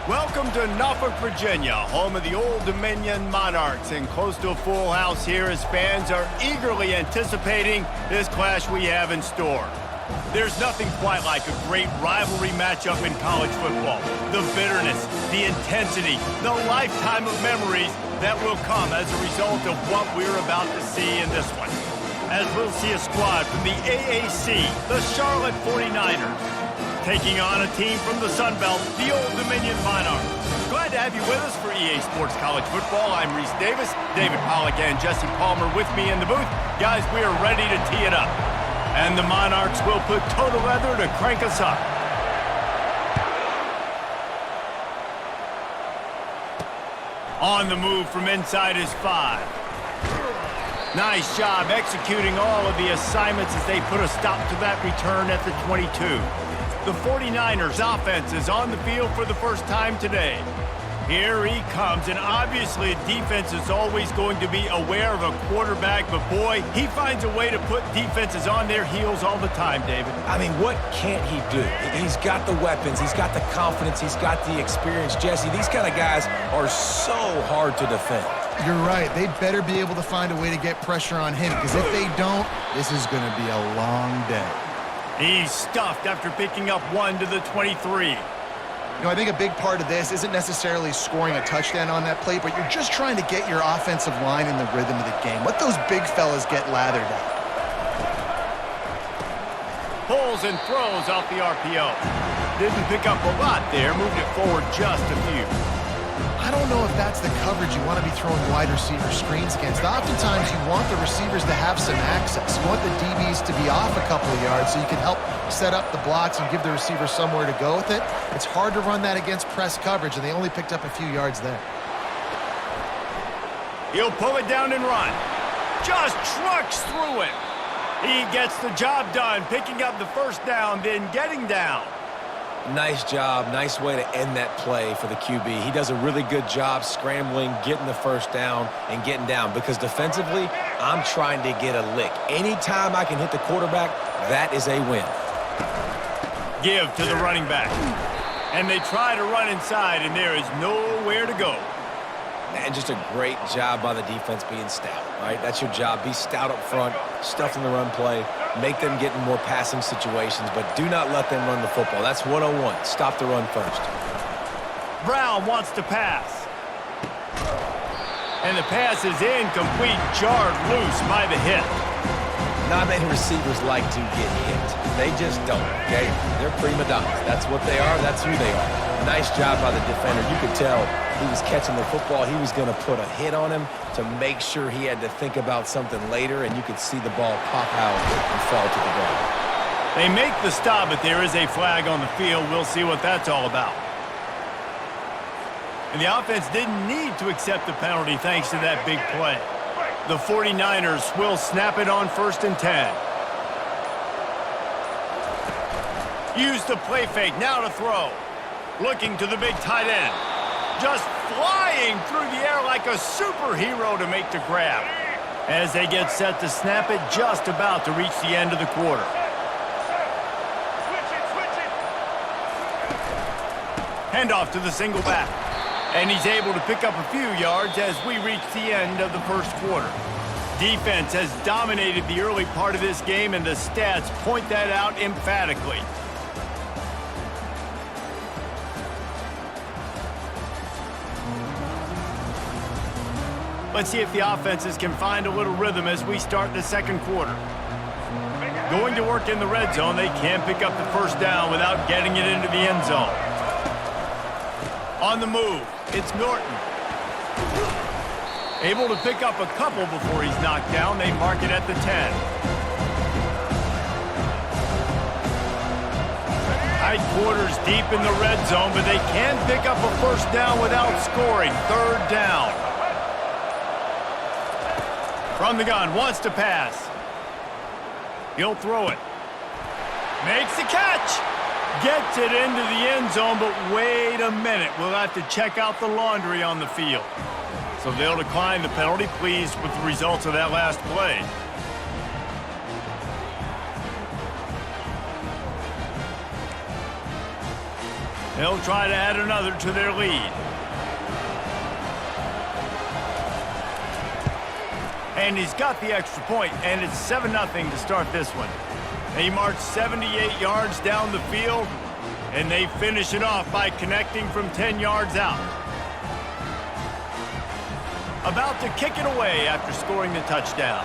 Welcome to Norfolk, Virginia, home of the Old Dominion Monarchs, and close to a full house here as fans are eagerly anticipating this clash we have in store. There's nothing quite like a great rivalry matchup in college football. The bitterness, the intensity, the lifetime of memories that will come as a result of what we're about to see in this one. As we'll see a squad from the AAC, the Charlotte 49ers, taking on a team from the Sun Belt, the Old Dominion Monarchs. Glad to have you with us for EA Sports College Football. I'm Reese Davis, David Pollack and Jesse Palmer with me in the booth. Guys, we are ready to tee it up. And the Monarchs will put total leather to crank us up. On the move from inside his 5. Nice job executing all of the assignments as they put a stop to that return at the 22. The 49ers offense is on the field for the first time today. Here he comes, and obviously defense is always going to be aware of a quarterback, but boy, he finds a way to put defenses on their heels all the time, David. I mean, what can't he do? He's got the weapons, he's got the confidence, he's got the experience. Jesse, these kind of guys are so hard to defend. You're right. They better be able to find a way to get pressure on him, because if they don't, this is going to be a long day. He's stuffed after picking up 1 to the 23. You know, I think a big part of this isn't necessarily scoring a touchdown on that play, but you're just trying to get your offensive line in the rhythm of the game. Let those big fellas get lathered up. Pulls and throws off the RPO. Didn't pick up a lot there, moved it forward just a few. I don't know if that's the coverage you want to be throwing wide receiver screens against. Oftentimes, you want the receivers to have some access. You want the DBs to be off a couple of yards so you can help set up the blocks and give the receiver somewhere to go with it. It's hard to run that against press coverage, and they only picked up a few yards there. He'll pull it down and run. Just trucks through it. He gets the job done, picking up the first down, then getting down. Nice job, nice way to end that play for the QB. He does a really good job scrambling, getting the first down, and getting down. Because defensively, I'm trying to get a lick. Anytime I can hit the quarterback, that is a win. Give to the running back. And they try to run inside, and there is nowhere to go. And just a great job by the defense being stout, right? That's your job. Be stout up front, stuff in the run play, make them get in more passing situations, but do not let them run the football. That's 101. Stop the run first. Brown wants to pass. And the pass is incomplete, jarred loose by the hit. Not many receivers like to get hit. They just don't, okay? They're prima donnas. That's what they are. That's who they are. Nice job by the defender. You could tell he was catching the football. He was going to put a hit on him to make sure he had to think about something later, and you could see the ball pop out and fall to the ground. They make the stop, but there is a flag on the field. We'll see what that's all about. And the offense didn't need to accept the penalty thanks to that big play. The 49ers will snap it on 1st and 10. Use the play fake, now to throw. Looking to the big tight end. Just flying through the air like a superhero to make the grab. As they get set to snap it, just about to reach the end of the quarter. Handoff to the single back. And he's able to pick up a few yards as we reach the end of the first quarter. Defense has dominated the early part of this game, and the stats point that out emphatically. Let's see if the offenses can find a little rhythm as we start the second quarter. Going to work in the red zone, they can pick up the first down without getting it into the end zone. On the move, it's Norton. Able to pick up a couple before he's knocked down. They mark it at the 10. Tight quarters deep in the red zone, but they can pick up a first down without scoring. 3rd down. From the gun, wants to pass. He'll throw it. Makes the catch. Gets it into the end zone, but wait a minute. We'll have to check out the laundry on the field. So they'll decline the penalty, pleased with the results of that last play. They'll try to add another to their lead. And he's got the extra point, and it's 7-0 to start this one. They march 78 yards down the field, and they finish it off by connecting from 10 yards out. About to kick it away after scoring the touchdown.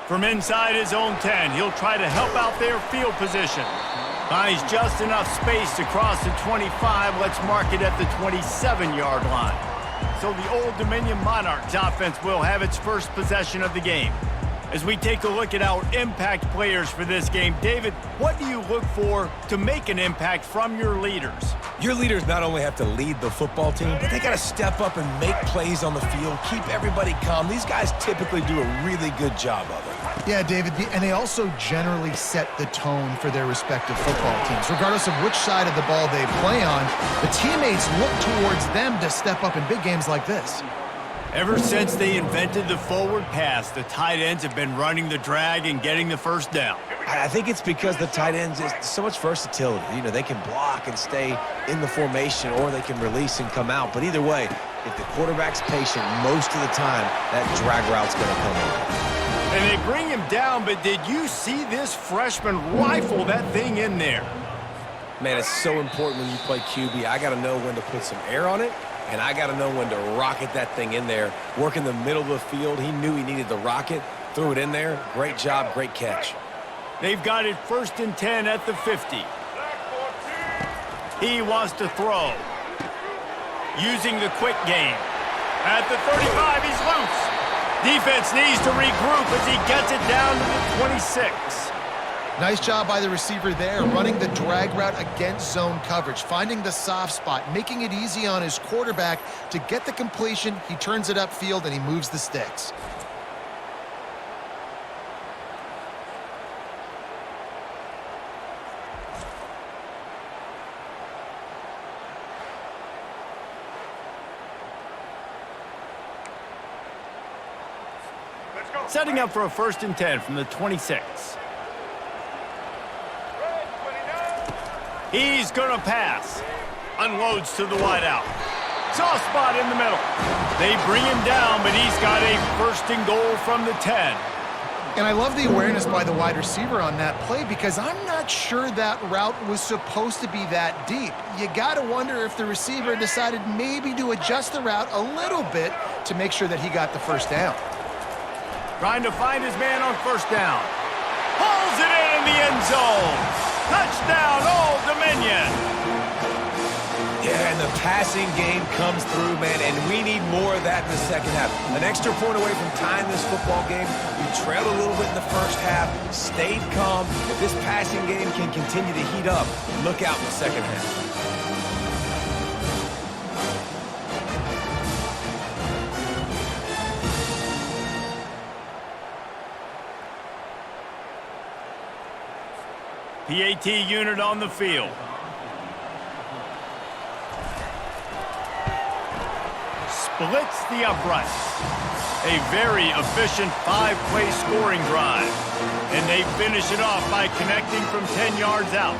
From inside his own 10, he'll try to help out their field position. Finds just enough space to cross the 25. Let's mark it at the 27-yard line. So the Old Dominion Monarchs offense will have its first possession of the game. As we take a look at our impact players for this game, David, what do you look for to make an impact from your leaders? Your leaders not only have to lead the football team, but they got to step up and make plays on the field, keep everybody calm. These guys typically do a really good job of it. Yeah, David, and they also generally set the tone for their respective football teams. Regardless of which side of the ball they play on, the teammates look towards them to step up in big games like this. Ever since they invented the forward pass, the tight ends have been running the drag and getting the first down. I think it's because the tight ends is so much versatility. You know, they can block and stay in the formation, or they can release and come out. But either way, if the quarterback's patient most of the time, that drag route's going to come in. And they bring him down, but did you see this freshman rifle that thing in there? Man, it's so important when you play QB. I got to know when to put some air on it, and I got to know when to rocket that thing in there. Work in the middle of the field. He knew he needed the rocket, threw it in there. Great job, great catch. They've got it 1st and 10 at the 50. He wants to throw. Using the quick game. At the 35, he's loose. Defense needs to regroup as he gets it down to the 26. Nice job by the receiver there, running the drag route against zone coverage, finding the soft spot, making it easy on his quarterback to get the completion. He turns it upfield, and he moves the sticks. Setting up for a 1st and 10 from the 26. He's going to pass. Unloads to the wideout. Soft spot in the middle. They bring him down, but he's got a 1st and goal from the 10. And I love the awareness by the wide receiver on that play, because I'm not sure that route was supposed to be that deep. You got to wonder if the receiver decided maybe to adjust the route a little bit to make sure that he got the first down. Trying to find his man on 1st down. Pulls it in the end zone. Touchdown, Old Dominion. Yeah, and the passing game comes through, man, and we need more of that in the second half. An extra point away from tying this football game. You trailed a little bit in the first half, stayed calm. If this passing game can continue to heat up, look out in the second half. PAT unit on the field. Splits the uprights. A very efficient 5-play scoring drive. And they finish it off by connecting from 10 yards out.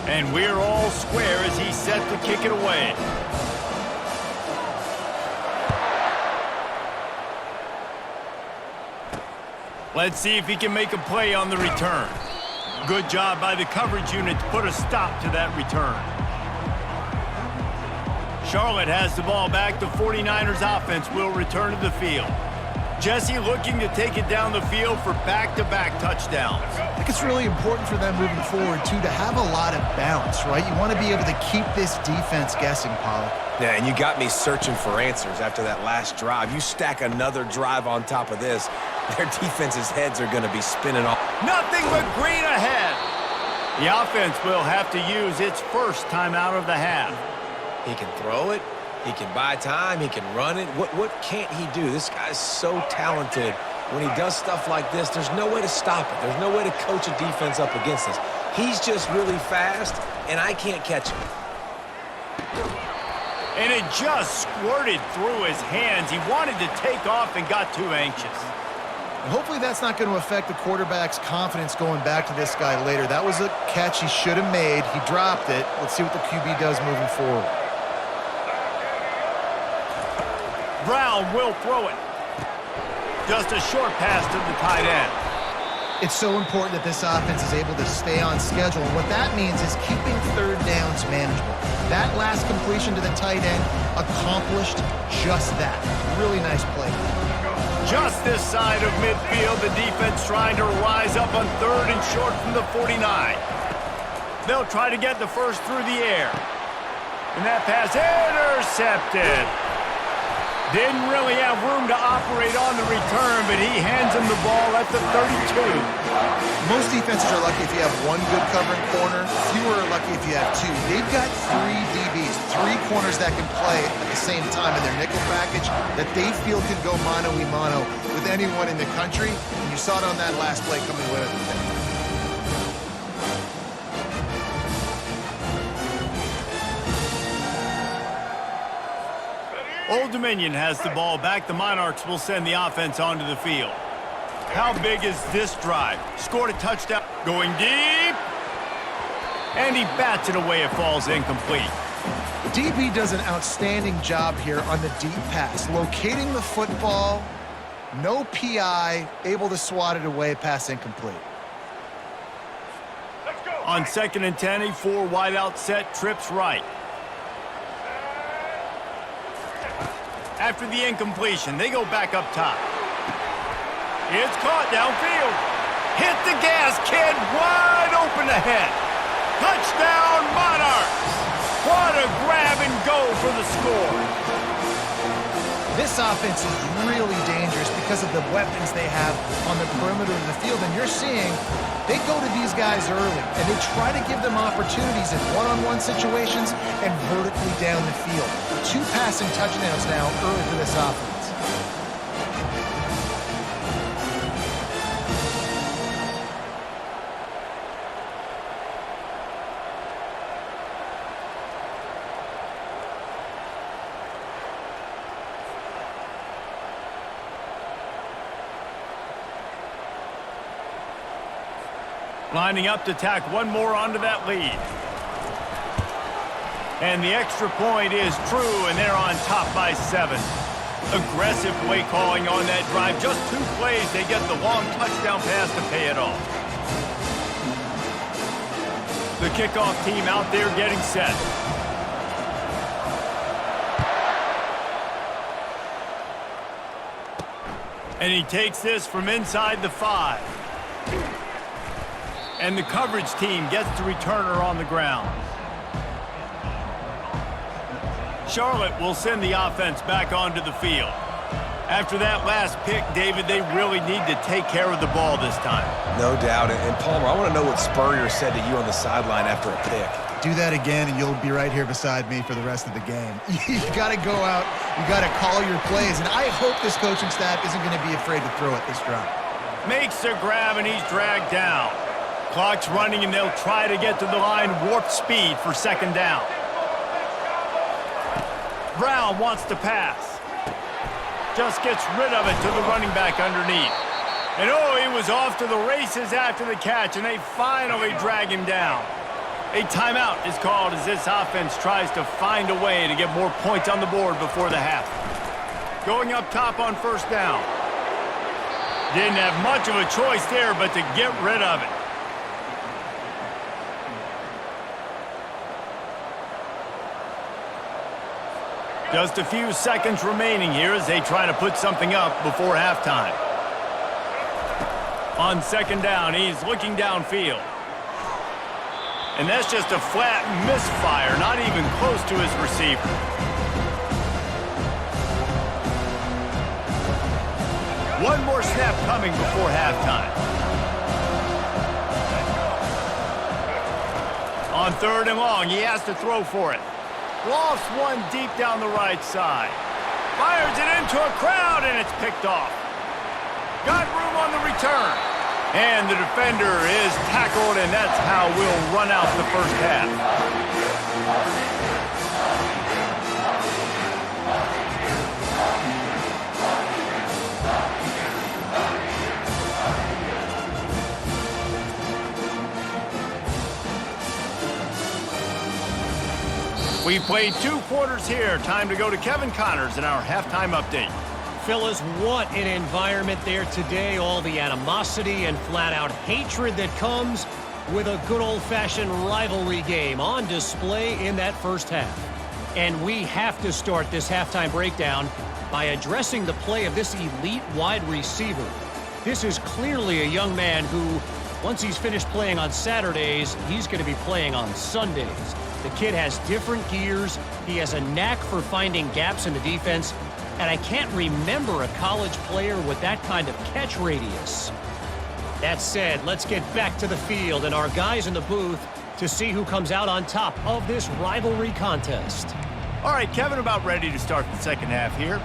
And we're all square as he's set to kick it away. Let's see if he can make a play on the return. Good job by the coverage unit to put a stop to that return. Charlotte has the ball back. The 49ers offense will return to the field. Jesse looking to take it down the field for back-to-back touchdowns. I think it's really important for them moving forward, too, to have a lot of bounce, right? You want to be able to keep this defense guessing, Pollock. Yeah, and you got me searching for answers after that last drive. You stack another drive on top of this, their defense's heads are going to be spinning off. Nothing but green ahead. The offense will have to use its first timeout of the half. He can throw it. He can buy time. He can run it. What can't he do? This guy's so talented. When he does stuff like this, there's no way to stop it. There's no way to coach a defense up against this. He's just really fast, and I can't catch him. And it just squirted through his hands. He wanted to take off and got too anxious. And hopefully that's not going to affect the quarterback's confidence going back to this guy later. That was a catch he should have made. He dropped it. Let's see what the QB does moving forward. Brown will throw it. Just a short pass to the tight end. It's so important that this offense is able to stay on schedule. And what that means is keeping third downs manageable. That last completion to the tight end accomplished just that. Really nice play. Just this side of midfield, the defense trying to rise up on 3rd and short from the 49. They'll try to get the first through the air. And that pass intercepted. Didn't really have room to operate on the return, but he hands him the ball at the 32. Most defenses are lucky if you have one good covering corner. Fewer are lucky if you have two. They've got 3 DBs, 3 corners that can play at the same time in their nickel package that they feel can go mano-a-mano with anyone in the country. And you saw it on that last play coming with it. Old Dominion has the ball back. The Monarchs will send the offense onto the field. How big is this drive? Scored a touchdown. Going deep. And he bats it away. It falls incomplete. DB does an outstanding job here on the deep pass. Locating the football, no PI, able to swat it away, pass incomplete. On 2nd and 10, a 4 wide out set, trips right. After the incompletion, they go back up top. It's caught downfield. Hit the gas, kid. Wide open ahead. Touchdown, Monarchs. What a grab and go for the score. This offense is really dangerous because of the weapons they have on the perimeter of the field. And you're seeing they go to these guys early, and they try to give them opportunities in one-on-one situations and vertically down the field. 2 passing touchdowns now early for this offense. Lining up to tack one more onto that lead. And the extra point is true, and they're on top by 7. Aggressive play calling on that drive. Just 2 plays, they get the long touchdown pass to pay it off. The kickoff team out there getting set. And he takes this from inside the 5. And the coverage team gets the returner on the ground. Charlotte will send the offense back onto the field. After that last pick, David, they really need to take care of the ball this time. No doubt. And Palmer, I want to know what Spurrier said to you on the sideline after a pick. Do that again, and you'll be right here beside me for the rest of the game. You got to go out. You got to call your plays. And I hope this coaching staff isn't going to be afraid to throw it this drive. Makes the grab, and he's dragged down. Clock's running, and they'll try to get to the line warp speed for 2nd down. Brown wants to pass. Just gets rid of it to the running back underneath. And oh, he was off to the races after the catch, and they finally drag him down. A timeout is called as this offense tries to find a way to get more points on the board before the half. Going up top on 1st down. Didn't have much of a choice there but to get rid of it. Just a few seconds remaining here as they try to put something up before halftime. On 2nd down, he's looking downfield. And that's just a flat misfire, not even close to his receiver. One more snap coming before halftime. On 3rd and long, he has to throw for it. Lofts one deep down the right side. Fires it into a crowd, and it's picked off. Got room on the return. And the defender is tackled, and that's how we'll run out the 1st half. We played 2 quarters here. Time to go to Kevin Connors in our halftime update. Fellas, what an environment there today. All the animosity and flat-out hatred that comes with a good old-fashioned rivalry game on display in that first half. And we have to start this halftime breakdown by addressing the play of this elite wide receiver. This is clearly a young man who, once he's finished playing on Saturdays, he's going to be playing on Sundays. The kid has different gears. He has a knack for finding gaps in the defense. And I can't remember a college player with that kind of catch radius. That said, let's get back to the field and our guys in the booth to see who comes out on top of this rivalry contest. All right, Kevin, about ready to start the second half here.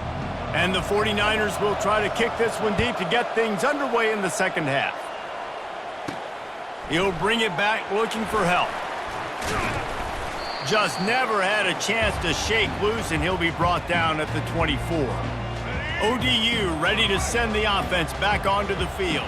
And the 49ers will try to kick this one deep to get things underway in the second half. He'll bring it back looking for help. Just never had a chance to shake loose, and he'll be brought down at the 24. ODU ready to send the offense back onto the field.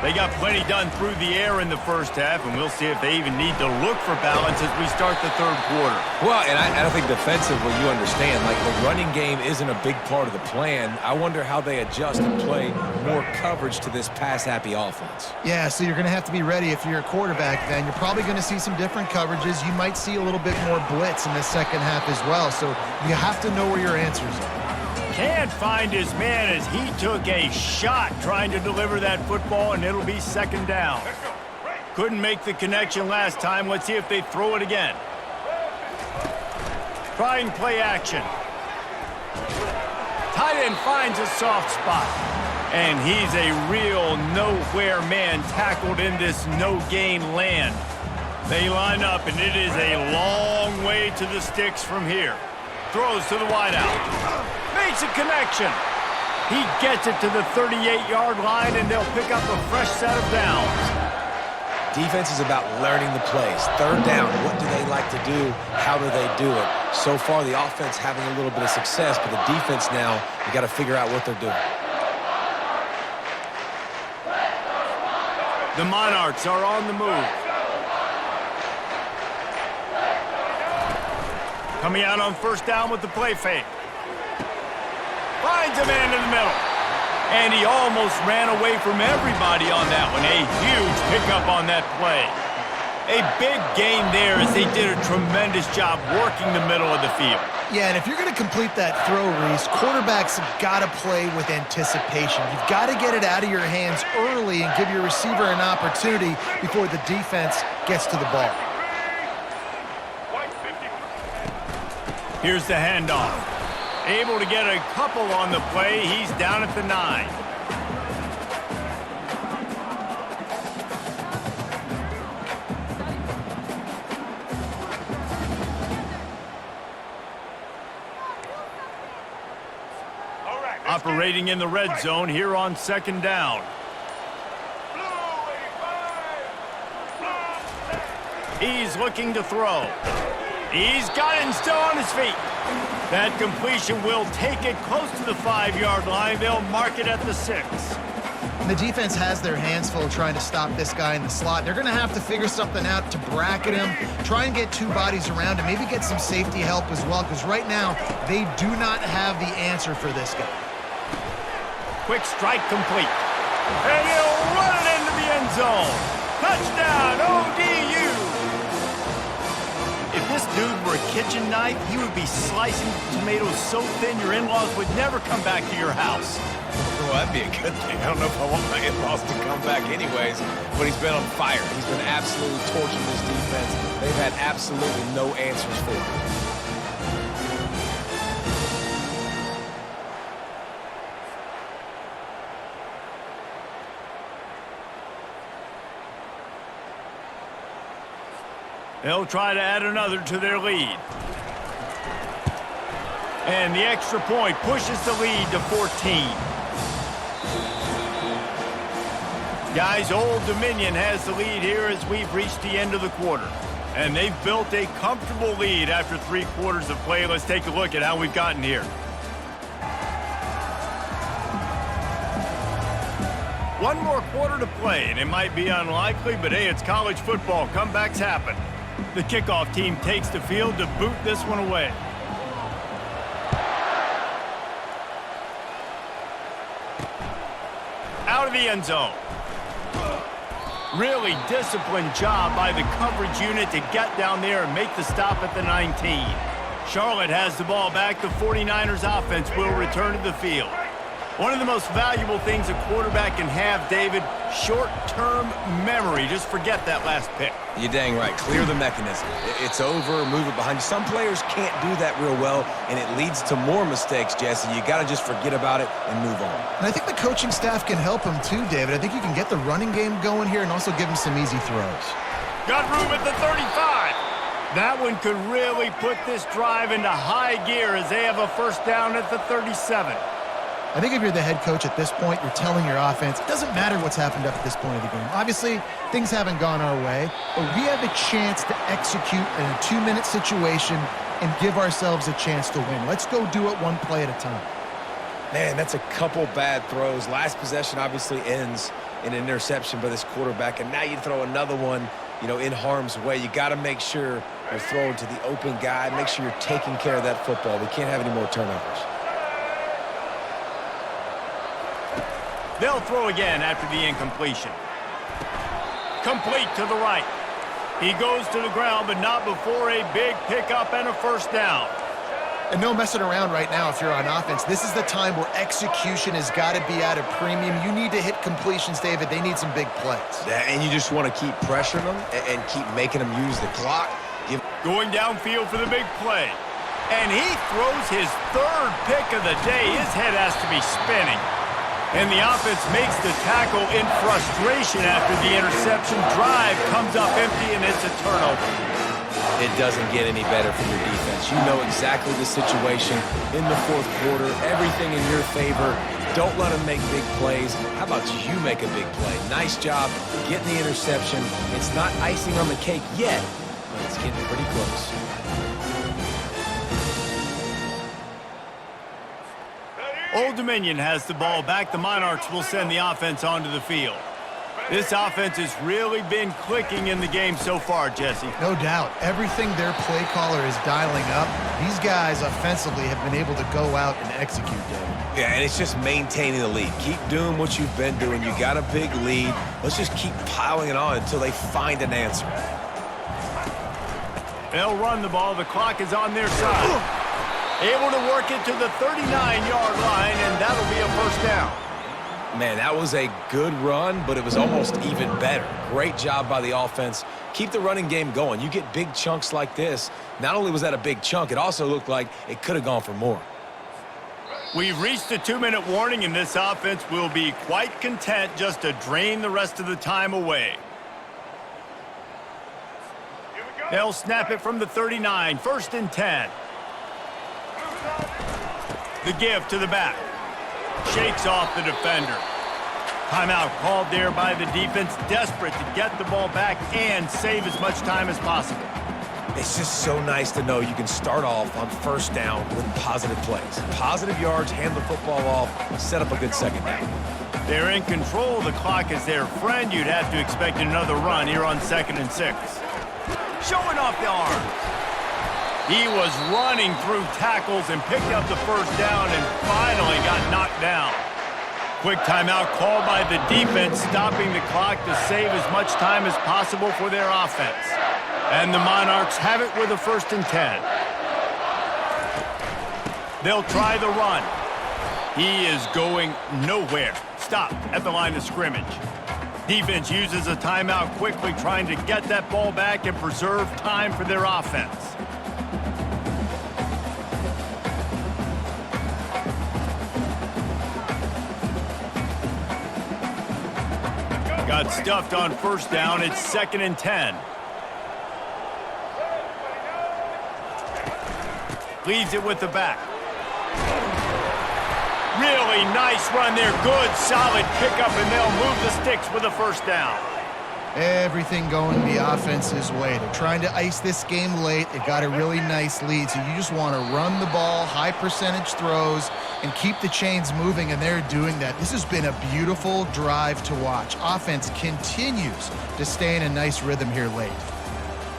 They got plenty done through the air in the first half, and we'll see if they even need to look for balance as we start the third quarter. Well, and I don't think defensively you understand, like the running game isn't a big part of the plan. I wonder how they adjust and play more coverage to this pass-happy offense. Yeah, so you're going to have to be ready if you're a quarterback then. You're probably going to see some different coverages. You might see a little bit more blitz in the second half as well, so you have to know where your answers are. Can't find his man as he took a shot trying to deliver that football, and it'll be second down. Couldn't make the connection last time. Let's see if they throw it again. Try and play action. Tight end finds a soft spot. And he's a real nowhere man tackled in this no-gain land. They line up, and it is a long way to the sticks from here. Throws to the wideout. Makes a connection. He gets it to the 38-yard line, and they'll pick up a fresh set of downs. Defense is about learning the plays. Third down, what do they like to do? How do they do it? So far, the offense having a little bit of success, but the defense now, you got to figure out what they're doing. The Monarchs are on the move. Coming out on first down with the play fake. Finds a man in the middle. And he almost ran away from everybody on that one. A huge pickup on that play. A big gain there as they did a tremendous job working the middle of the field. Yeah, and if you're going to complete that throw, Reese, quarterbacks have got to play with anticipation. You've got to get it out of your hands early and give your receiver an opportunity before the defense gets to the ball. Here's the handoff. Able to get a couple on the play. He's down at the 9. Operating in the red zone here on second down. He's looking to throw. He's got it and still on his feet. That completion will take it close to the 5-yard line. They'll mark it at the 6. And the defense has their hands full trying to stop this guy in the slot. They're going to have to figure something out to bracket him, try and get 2 bodies around him, maybe get some safety help as well, because right now they do not have the answer for this guy. Quick strike complete. And he'll run it into the end zone. Touchdown, ODU. If this dude were a kitchen knife, he would be slicing tomatoes so thin your in-laws would never come back to your house. Well, that'd be a good thing. I don't know if I want my in-laws to come back anyways, but he's been on fire. He's been absolutely torching this defense. They've had absolutely no answers for him. They'll try to add another to their lead. And the extra point pushes the lead to 14. Guys, Old Dominion has the lead here as we've reached the end of the quarter. And they've built a comfortable lead after 3 quarters of play. Let's take a look at how we've gotten here. One more quarter to play, and it might be unlikely, but hey, it's college football. Comebacks happen. The kickoff team takes the field to boot this one away. Out of the end zone. Really disciplined job by the coverage unit to get down there and make the stop at the 19. Charlotte has the ball back. The 49ers offense will return to the field. One of the most valuable things a quarterback can have, David, short-term memory. Just forget that last pick. You're dang right. Clear the mechanism. It's over, move it behind you. Some players can't do that real well, and it leads to more mistakes, Jesse. You got to just forget about it and move on. And I think the coaching staff can help him too, David. I think you can get the running game going here and also give him some easy throws. Got room at the 35. That one could really put this drive into high gear as they have a first down at the 37. I think if you're the head coach at this point, you're telling your offense, it doesn't matter what's happened up at this point of the game. Obviously, things haven't gone our way, but we have a chance to execute in a 2-minute situation and give ourselves a chance to win. Let's go do it one play at a time. Man, that's a couple bad throws. Last possession obviously ends in an interception by this quarterback, and now you throw another one, you know, in harm's way. You got to make sure you're throwing to the open guy. Make sure you're taking care of that football. We can't have any more turnovers. They'll throw again after the incompletion. Complete to the right. He goes to the ground, but not before a big pickup and a first down. And no messing around right now if you're on offense. This is the time where execution has got to be at a premium. You need to hit completions, David. They need some big plays. Yeah, and you just want to keep pressuring them and keep making them use the clock. Going downfield for the big play. And he throws his third pick of the day. His head has to be spinning. And the offense makes the tackle in frustration after the interception. Drive comes up empty, and it's a turnover. It doesn't get any better for your defense. You know exactly the situation in the fourth quarter. Everything in your favor. Don't let them make big plays. How about you make a big play? Nice job getting the interception. It's not icing on the cake yet, but it's getting pretty close. Old Dominion has the ball back. The Monarchs will send the offense onto the field. This offense has really been clicking in the game so far, Jesse. No doubt. Everything their play caller is dialing up, these guys offensively have been able to go out and execute, David. Yeah, and it's just maintaining the lead. Keep doing what you've been doing. You got a big lead. Let's just keep piling it on until they find an answer. They'll run the ball. The clock is on their side. Able to work it to the 39-yard line, and that'll be a first down. Man, that was a good run, but it was almost even better. Great job by the offense. Keep the running game going. You get big chunks like this. Not only was that a big chunk, it also looked like it could have gone for more. We've reached the 2-minute warning, and this offense will be quite content just to drain the rest of the time away. They'll snap it from the 39, 1st and 10. The give to the back. Shakes off the defender. Timeout called there by the defense, desperate to get the ball back and save as much time as possible. It's just so nice to know you can start off on first down with positive plays. Positive yards, hand the football off, set up a good second down. They're in control. The clock is their friend. You'd have to expect another run here on 2nd and 6. Showing off the arms. He was running through tackles and picked up the first down and finally got knocked down. Quick timeout called by the defense, stopping the clock to save as much time as possible for their offense. And the Monarchs have it with a 1st and 10. They'll try the run. He is going nowhere. Stop at the line of scrimmage. Defense uses a timeout quickly, trying to get that ball back and preserve time for their offense. Got stuffed on first down. It's 2nd and 10. Leaves it with the back. Really nice run there. Good, solid pickup, and they'll move the sticks with a first down. Everything going the offense's way. They're trying to ice this game late. They got a really nice lead, so you just want to run the ball, high percentage throws, and keep the chains moving, and they're doing that. This has been a beautiful drive to watch. Offense continues to stay in a nice rhythm here late.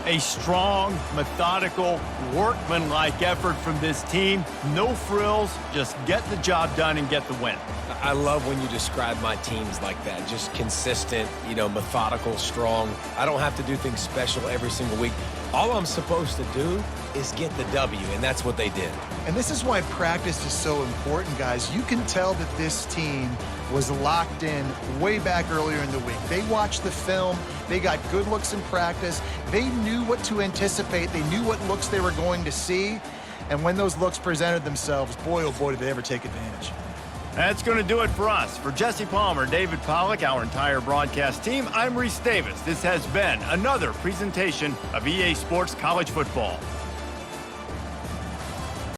A strong, methodical, workmanlike effort from this team. No frills, just get the job done and get the win. I love when you describe my teams like that. Just consistent, methodical, strong. I don't have to do things special every single week. All I'm supposed to do is get the W, and that's what they did. And this is why practice is so important, guys. You can tell that this team was locked in way back earlier in the week. They watched the film. They got good looks in practice. They knew what to anticipate. They knew what looks they were going to see. And when those looks presented themselves, boy, oh boy, did they ever take advantage. That's going to do it for us. For Jesse Palmer, David Pollack, our entire broadcast team, I'm Reese Davis. This has been another presentation of EA Sports College Football.